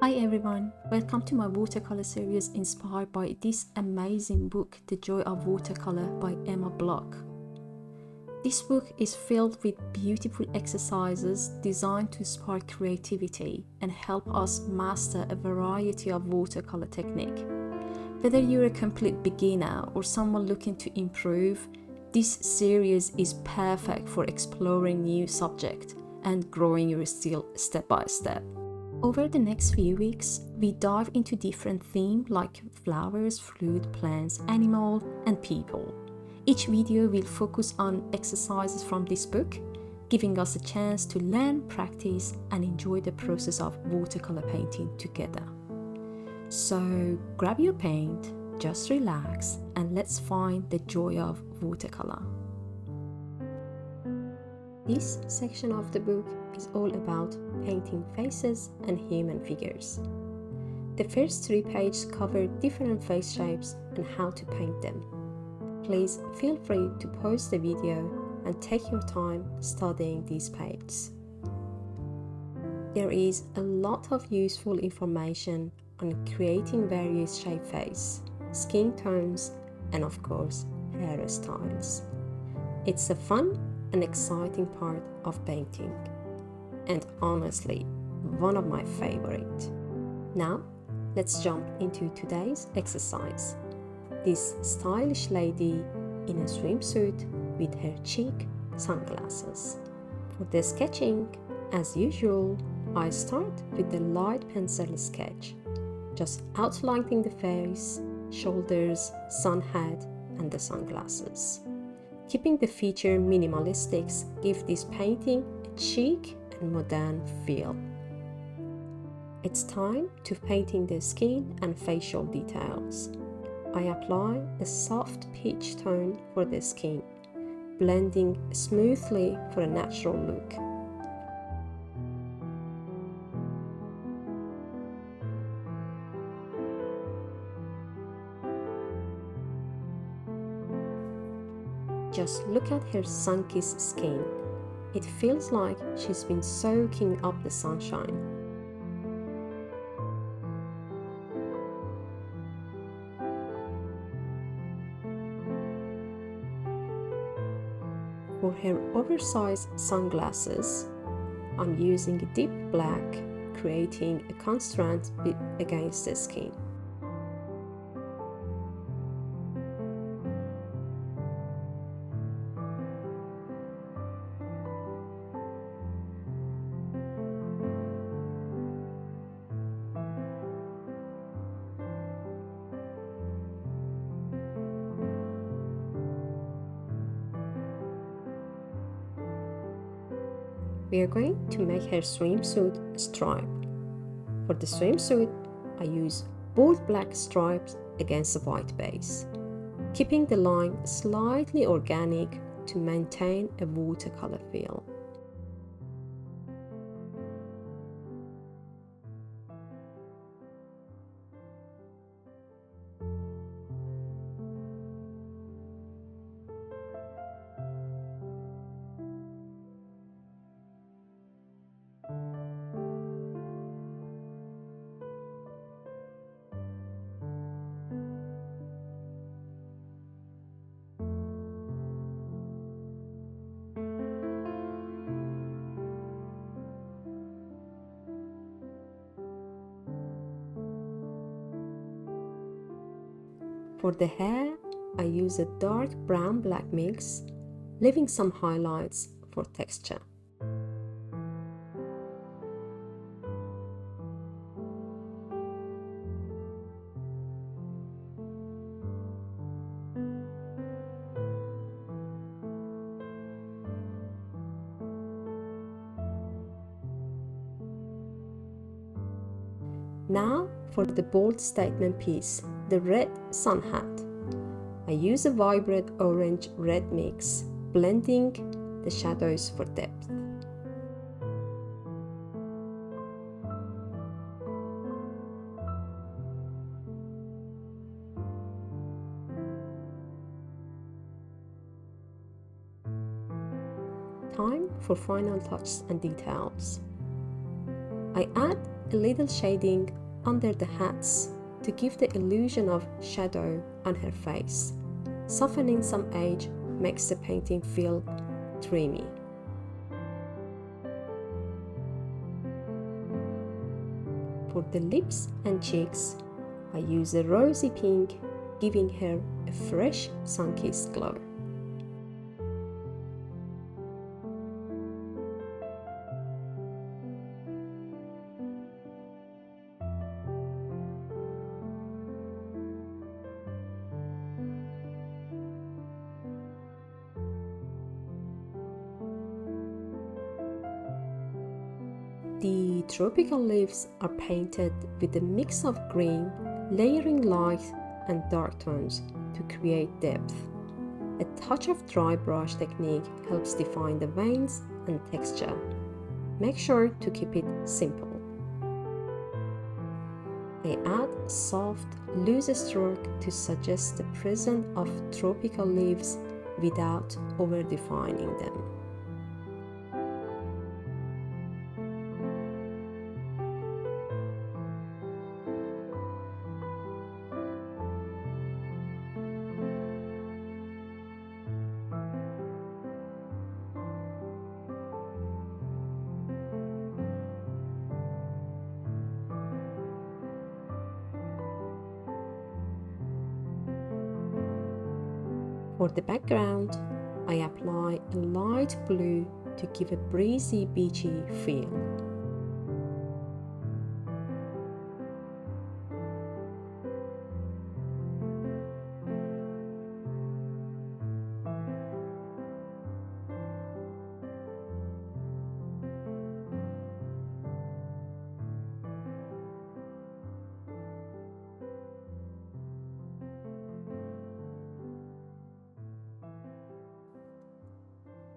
Hi everyone, welcome to my watercolor series inspired by this amazing book, The Joy of Watercolor by Emma Block. This book is filled with beautiful exercises designed to spark creativity and help us master a variety of watercolor technique. Whether you're a complete beginner or someone looking to improve, this series is perfect for exploring new subjects and growing your skill step by step. Over the next few weeks, we dive into different themes like flowers, fruit, plants, animal, and people. Each video will focus on exercises from this book, giving us a chance to learn, practice, and enjoy the process of watercolor painting together. So grab your paint, just relax, and let's find the joy of watercolor. This section of the book is all about painting faces and human figures. The first 3 pages cover different face shapes and how to paint them. Please feel free to pause the video and take your time studying these pages. There is a lot of useful information on creating various shape face, skin tones, and of course, hairstyles. It's a fun and exciting part of painting, and honestly, one of my favorite. Now, let's jump into today's exercise. This stylish lady in a swimsuit with her Chic sunglasses. For the sketching, as usual, I start with the light pencil sketch, just outlining the face, shoulders, sun hat, and the sunglasses. Keeping the feature minimalistic gives this painting a chic and modern feel. It's time to painting the skin and facial details. I apply a soft peach tone for the skin, blending smoothly for a natural look. Just look at her sun-kissed skin. It feels like she's been soaking up the sunshine. For her oversized sunglasses, I'm using a deep black, creating a contrast against the skin. We are going to make her swimsuit stripe. For the swimsuit, I use bold black stripes against a white base, keeping the line slightly organic to maintain a watercolor feel. For the hair, I use a dark brown-black mix, leaving some highlights for texture. Now for the bold statement piece, the red sun hat. I use a vibrant orange-red mix, blending the shadows for depth. Time for final touches and details. I add a little shading under the hats to give the illusion of shadow on her face. Softening some edge makes the painting feel dreamy. For the lips and cheeks, I use a rosy pink, giving her a fresh, sun-kissed glow. The tropical leaves are painted with a mix of green, layering light and dark tones to create depth. A touch of dry brush technique helps define the veins and texture. Make sure to keep it simple. I add soft, loose stroke to suggest the presence of tropical leaves without over-defining them. For the background, I apply a light blue to give a breezy, beachy feel.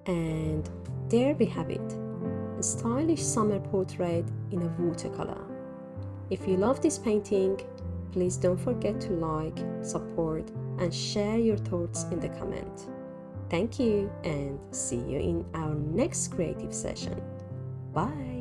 And there we have it, a stylish summer portrait in a watercolor. If you love this painting, please don't forget to like, support, and share your thoughts in the comment. Thank you, and see you in our next creative session. Bye!